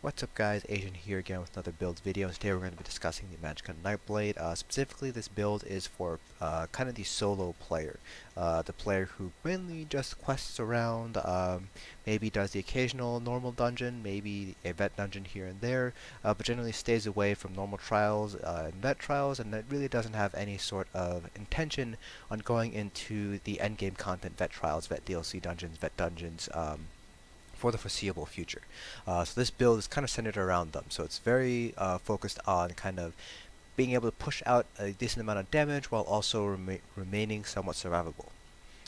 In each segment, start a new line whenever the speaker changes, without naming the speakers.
What's up guys, Asian here again with another build video, and today we're going to be discussing the Magicka Nightblade. Specifically this build is for kind of the solo player, the player who mainly just quests around, maybe does the occasional normal dungeon, maybe a vet dungeon here and there, but generally stays away from normal trials and vet trials, and that really doesn't have any sort of intention on going into the endgame content vet trials, vet DLC dungeons, vet dungeons, for the foreseeable future. So this build is kind of centered around them. So it's very focused on kind of being able to push out a decent amount of damage while also remaining somewhat survivable.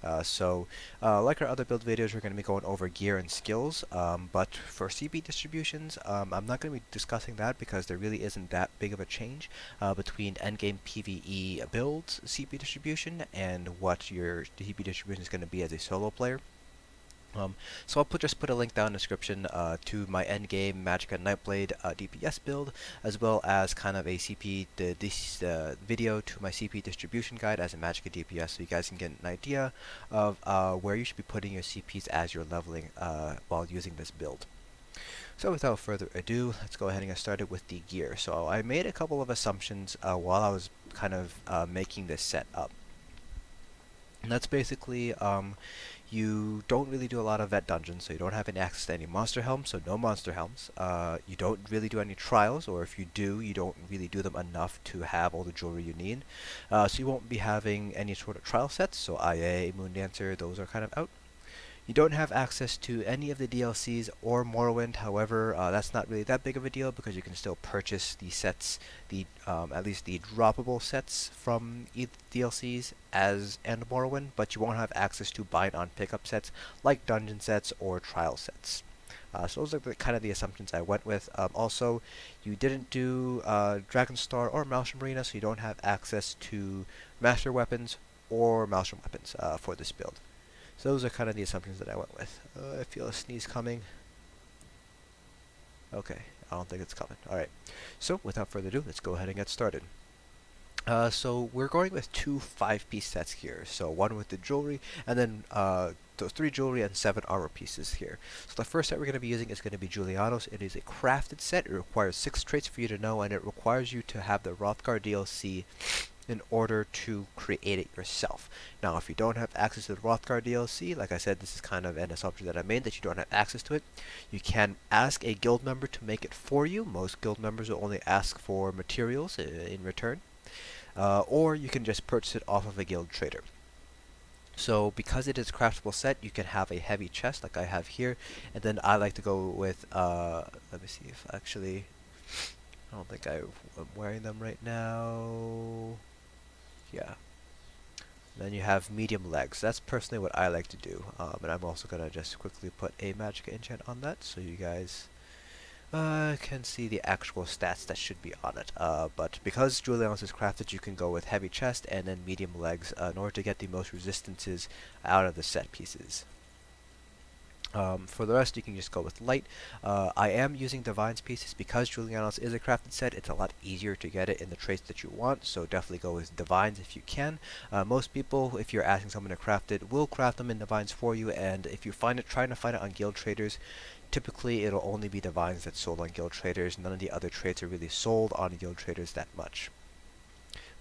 Like our other build videos, we're going to be going over gear and skills, but for CP distributions, I'm not going to be discussing that because there really isn't that big of a change between endgame PvE builds CP distribution and what your CP distribution is going to be as a solo player. So I'll just put a link down in the description to my endgame Magicka Nightblade DPS build, as well as kind of a CP video to my CP distribution guide as a Magicka DPS, so you guys can get an idea of where you should be putting your CPs as you're leveling while using this build. So without further ado, let's go ahead and get started with the gear. So I made a couple of assumptions while I was kind of making this set up. And that's basically, you don't really do a lot of vet dungeons, so you don't have any access to any monster helms, so no monster helms. You don't really do any trials, or if you do, you don't really do them enough to have all the jewelry you need. So you won't be having any sort of trial sets, so IA, Moondancer, those are kind of out. You don't have access to any of the DLCs or Morrowind, however, that's not really that big of a deal because you can still purchase the sets, at least the droppable sets from DLCs and Morrowind, but you won't have access to bind-on pickup sets like dungeon sets or trial sets. So those are kind of the assumptions I went with. Also, you didn't do Dragonstar or Maelstrom Arena, so you don't have access to Master Weapons or Maelstrom Weapons for this build. So those are kind of the assumptions that I went with. I feel a sneeze coming. Okay, I don't think it's coming. Alright, so without further ado, let's go ahead and get started. So we're going with two 5-piece sets here. So one with the jewelry, and then those 3 jewelry and 7 armor pieces here. So the first set we're going to be using is going to be Julianos. It is a crafted set. It requires 6 traits for you to know, and it requires you to have the Hrothgar DLC in order to create it yourself. Now, if you don't have access to the Hrothgar DLC, like I said, this is kind of an assumption that I made that you don't have access to it. You can ask a guild member to make it for you. Most guild members will only ask for materials in return. Or you can just purchase it off of a guild trader. So because it is a craftable set, you can have a heavy chest like I have here, and then I like to go with, let me see if actually, I don't think I'm wearing them right now. Yeah. Then you have medium legs. That's personally what I like to do. And I'm also going to just quickly put a Magicka enchant on that so you guys can see the actual stats that should be on it. But because Julianos is crafted, you can go with heavy chest and then medium legs in order to get the most resistances out of the set pieces. For the rest, you can just go with light. I am using Divine's pieces because Julianos is a crafted set. It's a lot easier to get it in the traits that you want, so definitely go with Divines if you can. Most people, if you're asking someone to craft it, will craft them in Divines for you, and if you trying to find it on guild traders, typically it'll only be Divines that's sold on guild traders. None of the other traits are really sold on guild traders that much.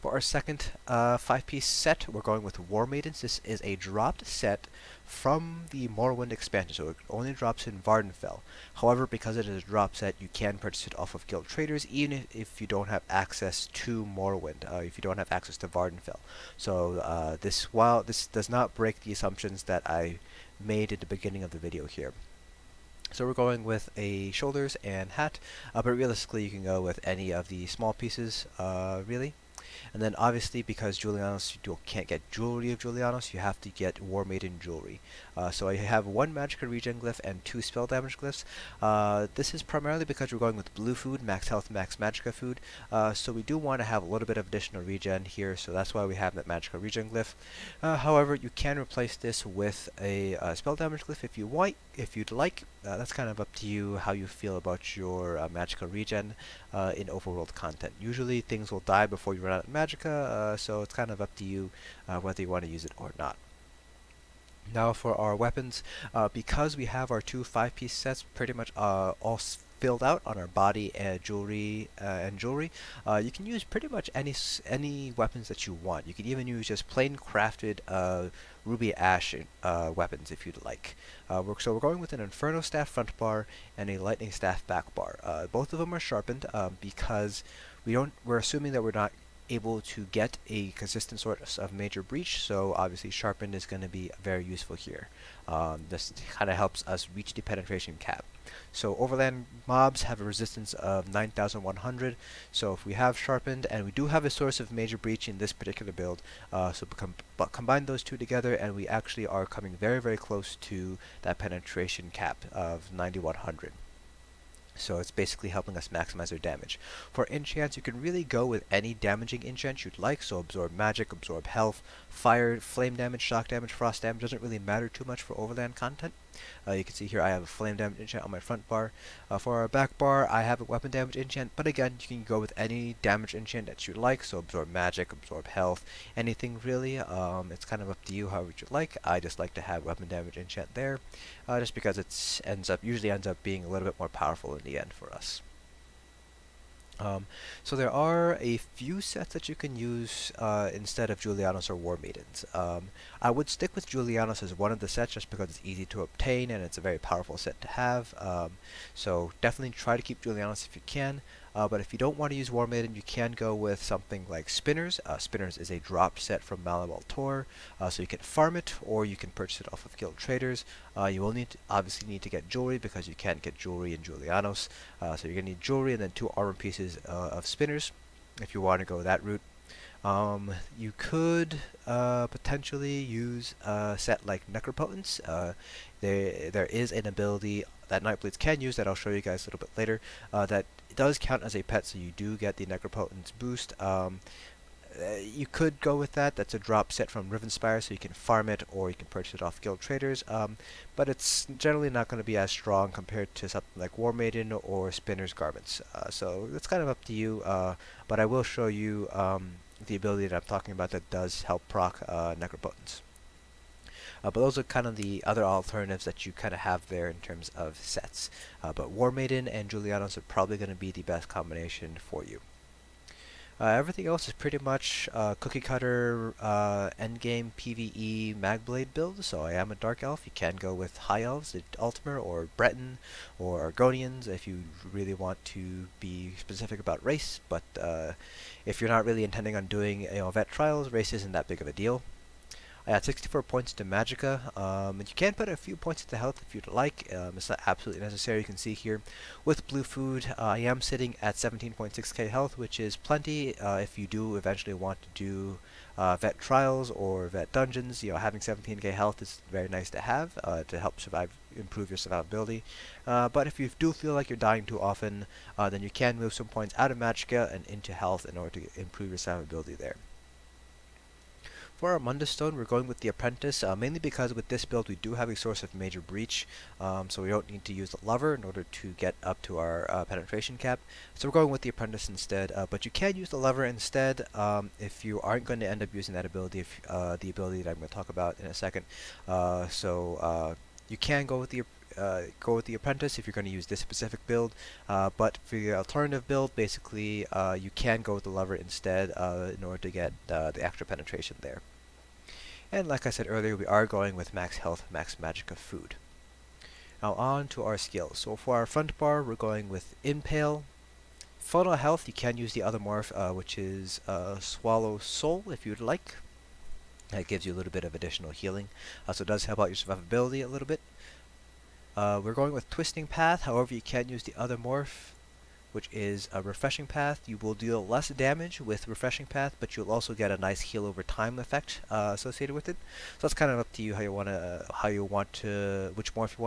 For our second 5-piece set, we're going with War Maidens. This is a dropped set from the Morrowind expansion, so it only drops in Vvardenfell. However, because it is a drop set, you can purchase it off of guild traders, even if you don't have access to Morrowind, if you don't have access to Vvardenfell. So while this does not break the assumptions that I made at the beginning of the video here. So we're going with a shoulders and hat, but realistically you can go with any of the small pieces, really. And then obviously because Julianos, you can't get jewelry of Julianos, you have to get War Maiden jewelry. So I have 1 Magicka regen glyph and 2 spell damage glyphs. This is primarily because we're going with blue food, max health, max Magicka food. So we do want to have a little bit of additional regen here, so that's why we have that Magicka regen glyph. However, you can replace this with a spell damage glyph if you want, if you'd like. That's kind of up to you how you feel about your Magicka regen in overworld content. Usually things will die before you run out of Magicka, so it's kind of up to you whether you want to use it or not. Now for our weapons, because we have our two 5-piece sets, pretty much all filled out on our body and jewelry, you can use pretty much any weapons that you want. You can even use just plain crafted ruby ash weapons if you'd like. So we're going with an Inferno staff front bar and a lightning staff back bar. Both of them are sharpened because we're assuming that we're not able to get a consistent sort of major breach, so obviously sharpened is going to be very useful here. This kind of helps us reach the penetration cap. So overland mobs have a resistance of 9,100, so if we have sharpened and we do have a source of major breach in this particular build, but combine those two together and we actually are coming very, very close to that penetration cap of 9,100. So it's basically helping us maximize our damage. For enchants, you can really go with any damaging enchant you'd like, so absorb magic, absorb health, fire, flame damage, shock damage, frost damage, doesn't really matter too much for overland content. You can see here I have a flame damage enchant on my front bar. For our back bar, I have a weapon damage enchant, but again, you can go with any damage enchant that you like, so absorb magic, absorb health, anything really. It's kind of up to you however you like. I just like to have weapon damage enchant there, just because it usually ends up being a little bit more powerful in the end for us. So there are a few sets that you can use instead of Julianos or War Maidens. I would stick with Julianos as one of the sets just because it's easy to obtain and it's a very powerful set to have. So definitely try to keep Julianos if you can. But if you don't want to use War Maiden, you can go with something like Spinners. Spinners is a dropped set from Malabal Tor, so you can farm it or you can purchase it off of guild traders. You will obviously need to get jewelry because you can't get jewelry in Julianos. So you're going to need jewelry and then 2 armor pieces of Spinners if you want to go that route. You could potentially use a set like Necropotence. There is an ability that Nightblades can use that I'll show you guys a little bit later that does count as a pet, so you do get the Necropotence boost. You could go with that. That's a drop set from Rivenspire, so you can farm it or you can purchase it off guild traders. But it's generally not going to be as strong compared to something like War Maiden or Spinner's Garments. So it's kind of up to you, but I will show you the ability that I'm talking about that does help proc Necropotence. But those are kind of the other alternatives that you kind of have there in terms of sets. But War Maiden and Julianos are probably going to be the best combination for you. Everything else is pretty much cookie cutter endgame PvE Magblade build. So I am a Dark Elf. You can go with High Elves, Altmer or Breton or Argonians if you really want to be specific about race. But if you're not really intending on doing vet trials, race isn't that big of a deal. I had 64 points to Magicka, and you can put a few points into health if you'd like. It's not absolutely necessary. You can see here with blue food, I am sitting at 17.6k health, which is plenty if you do eventually want to do vet trials or vet dungeons. Having 17k health is very nice to have to help improve your survivability. But if you do feel like you're dying too often, then you can move some points out of Magicka and into health in order to improve your survivability there. For our Mundus stone, we're going with the Apprentice, mainly because with this build we do have a source of major breach, so we don't need to use the lever in order to get up to our penetration cap. So we're going with the Apprentice instead, but you can use the lever instead if you aren't going to end up using that ability, the ability that I'm going to talk about in a second. You can go with the Apprentice if you're going to use this specific build, but for the alternative build, basically you can go with the lever instead in order to get the extra penetration there. And like I said earlier, we are going with max health, max Magicka food. Now on to our skills. So for our front bar, we're going with Impale. Funnel health, you can use the other morph, which is Swallow Soul if you'd like. That gives you a little bit of additional healing, so it does help out your survivability a little bit. We're going with Twisting Path, however you can use the other morph, which is a Refreshing Path. You will deal less damage with Refreshing Path, but you'll also get a nice heal over time effect associated with it. So it's kind of up to you which morph you want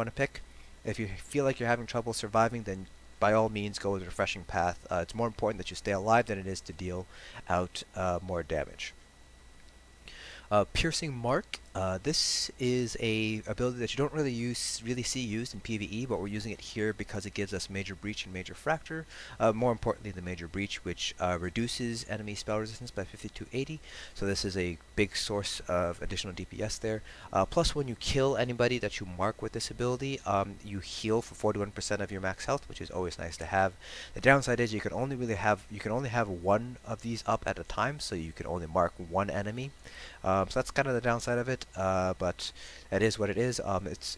to pick. If you feel like you're having trouble surviving, then by all means go with Refreshing Path. It's more important that you stay alive than it is to deal out more damage. Piercing Mark, This is a ability that you don't really see used in PvE, but we're using it here because it gives us Major Breach and Major Fracture. More importantly, the Major Breach, which reduces enemy spell resistance by 50 to 80. So this is a big source of additional DPS there. Plus, when you kill anybody that you mark with this ability, you heal for 41% of your max health, which is always nice to have. The downside is you can only have one of these up at a time, so you can only mark one enemy. So that's kind of the downside of it, but that is what it is.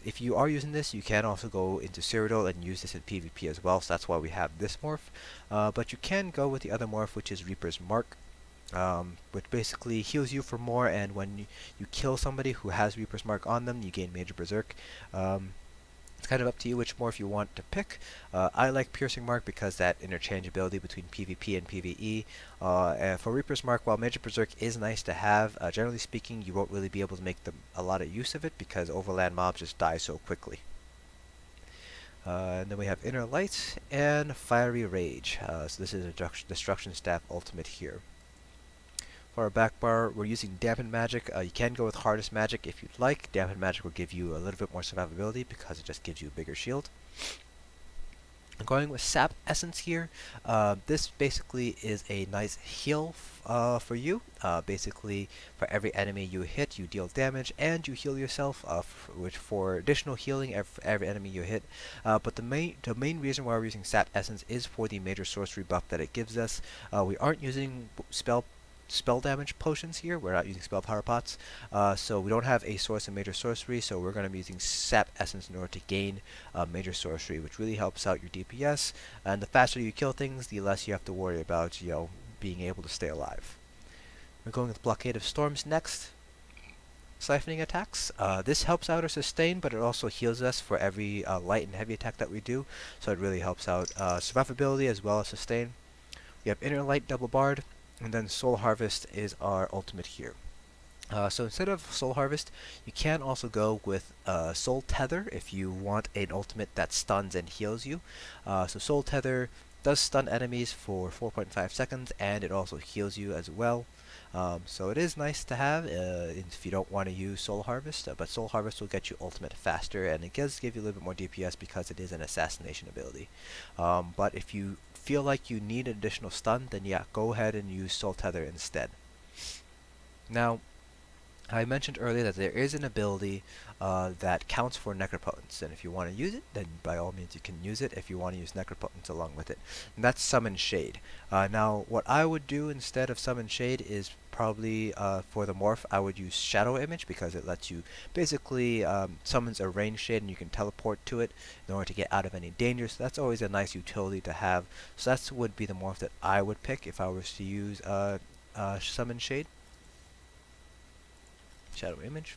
If you are using this, you can also go into Cyrodiil and use this in PvP as well, so that's why we have this morph. But you can go with the other morph, which is Reaper's Mark, which basically heals you for more, and when you kill somebody who has Reaper's Mark on them, you gain Major Berserk. It's kind of up to you which morph you want to pick. I like Piercing Mark because that interchangeability between PvP and PvE. And for Reaper's Mark, while Major Berserk is nice to have, generally speaking, you won't really be able to make a lot of use of it because overland mobs just die so quickly. And then we have Inner Light and Fiery Rage. So this is a Destruction Staff ultimate here. For our back bar, we're using Dampened Magic. You can go with Hardest Magic if you'd like. Dampened Magic will give you a little bit more survivability because it just gives you a bigger shield. I'm going with Sap Essence here. This basically is a nice heal for you. Basically, for every enemy you hit, you deal damage and you heal yourself, which for additional healing every enemy you hit. But the main reason why we're using Sap Essence is for the Major Sorcery buff that it gives us. We aren't using spell damage potions here. We're not using spell power pots, so we don't have a source of Major Sorcery, so we're going to be using Sap Essence in order to gain Major Sorcery, which really helps out your DPS, and the faster you kill things, the less you have to worry about, being able to stay alive. We're going with Blockade of Storms next. Siphoning attacks. This helps out our sustain, but it also heals us for every light and heavy attack that we do, so it really helps out survivability as well as sustain. We have Inner Light Double Barred, and then Soul Harvest is our ultimate here. So instead of Soul Harvest, you can also go with Soul Tether if you want an ultimate that stuns and heals you. So Soul Tether does stun enemies for 4.5 seconds, and it also heals you as well. So it is nice to have if you don't want to use Soul Harvest, but Soul Harvest will get you ultimate faster, and it does give you a little bit more DPS because it is an assassination ability. But if you feel like you need an additional stun, then yeah, go ahead and use Soul Tether instead. Now, I mentioned earlier that there is an ability that counts for Necropotence, and if you want to use it, then by all means you can use it if you want to use Necropotence along with it. And that's Summon Shade. Now, what I would do instead of Summon Shade is probably for the morph, I would use Shadow Image because it lets you basically summons a ranged shade and you can teleport to it in order to get out of any danger. So that's always a nice utility to have. So that would be the morph that I would pick if I was to use Summon Shade. Shadow Image.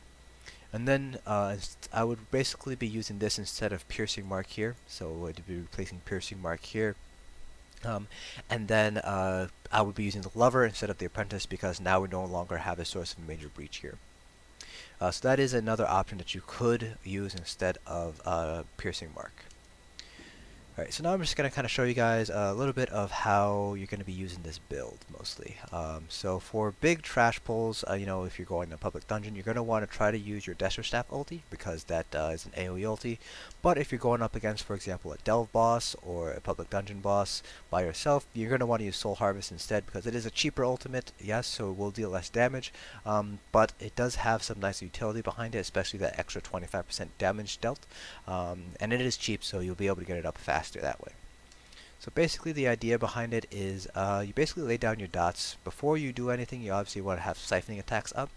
And then I would basically be using this instead of Piercing Mark here. So I would be replacing Piercing Mark here. And then I would be using the Lover instead of the Apprentice because now we no longer have a source of Major Breach here. So that is another option that you could use instead of Piercing Mark. Alright, so now I'm just going to kind of show you guys a little bit of how you're going to be using this build, mostly. So for big trash pulls, if you're going to a public dungeon, you're going to want to try to use your Desert Staff ulti, because that is an AoE ulti. But if you're going up against, for example, a Delve boss or a public dungeon boss by yourself, you're going to want to use Soul Harvest instead, because it is a cheaper ultimate, yes, so it will deal less damage, but it does have some nice utility behind it, especially that extra 25% damage dealt, and it is cheap, so you'll be able to get it up fast that way. So basically the idea behind it is you basically lay down your dots. Before you do anything, you obviously want to have Siphoning attacks up.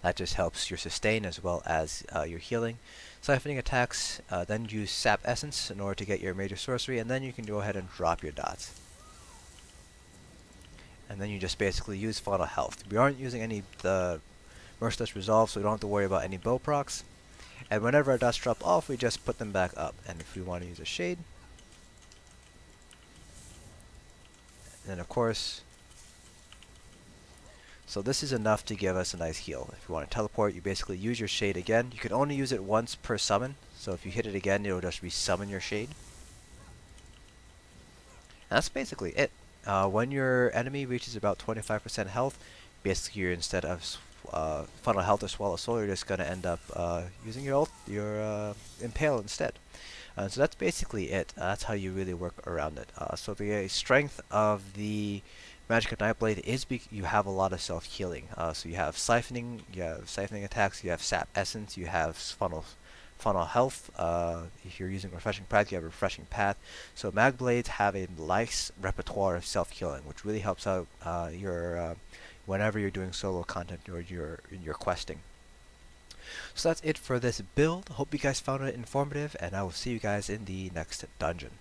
That just helps your sustain as well as your healing. Siphoning attacks, then use Sap Essence in order to get your Major Sorcery, and then you can go ahead and drop your dots. And then you just basically use Final Health. We aren't using any the Merciless Resolve, so we don't have to worry about any bow procs. And whenever our dots drop off, we just put them back up. And if we want to use a shade, and then of course, so this is enough to give us a nice heal. If you want to teleport, you basically use your shade again. You can only use it once per summon, so if you hit it again, it'll just resummon your shade. And that's basically it. When your enemy reaches about 25% health, basically you're instead of funnel health or swallow soul, you're just gonna end up using your impale instead. So that's basically it. That's how you really work around it. So the strength of the Magicka Nightblade is you have a lot of self-healing. So you have siphoning attacks, you have sap essence, you have funnel health. If you're using refreshing path, you have refreshing path. So mag blades have a nice repertoire of self-healing, which really helps out whenever you're doing solo content or you're questing. So that's it for this build. Hope you guys found it informative, and I will see you guys in the next dungeon.